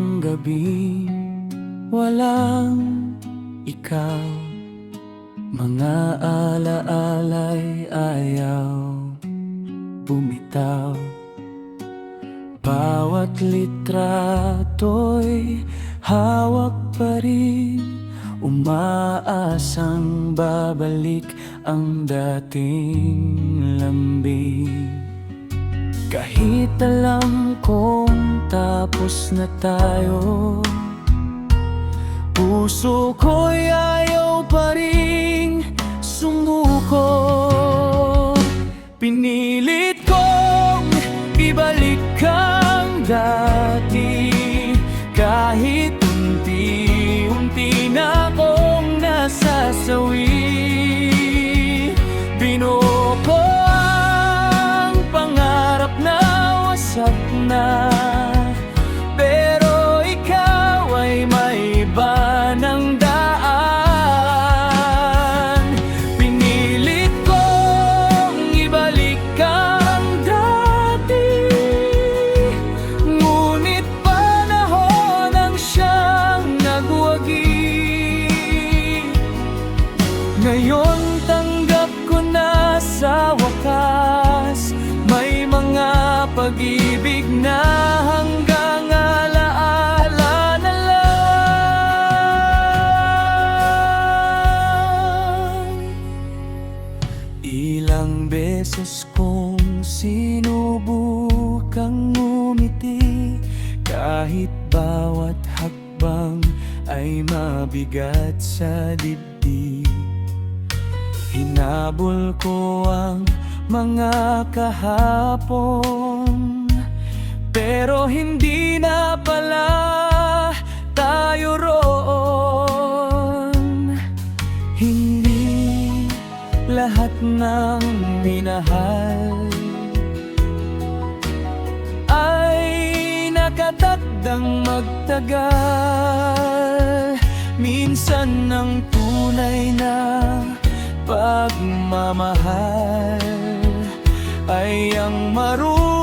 ng gabi, walang ikaw. Mga alaala'y ayaw bumitaw. Bawat litrato'y hawak pa rin, umaasang babalik ang dating lambing. Kahit alam kong tapos na tayo, puso ko'y ayaw pa ring sumuko. Pinilit kong ibalik ang dati, kahit unti-unti na akong nasasawi. Binuo ko ang pangarap na wasak na, pero ikaw ay may iba ng daan. Pinilit kong ibalik ang dati, ngunit panahon ang siyang nagwagi. Ngayon tanggap ko na sa wakas, may mga pag-ibig na hanggang alaala na lang. Ilang beses kong sinubukang ngumiti, kahit bawat hakbang ay mabigat sa dibdib. Hinabol ko ang mga kahapon, pero hindi na pala tayo roon. Hindi lahat ng minahal ay nakatakdang magtagal. Minsan ang tunay na pagmamahal ay ang marunong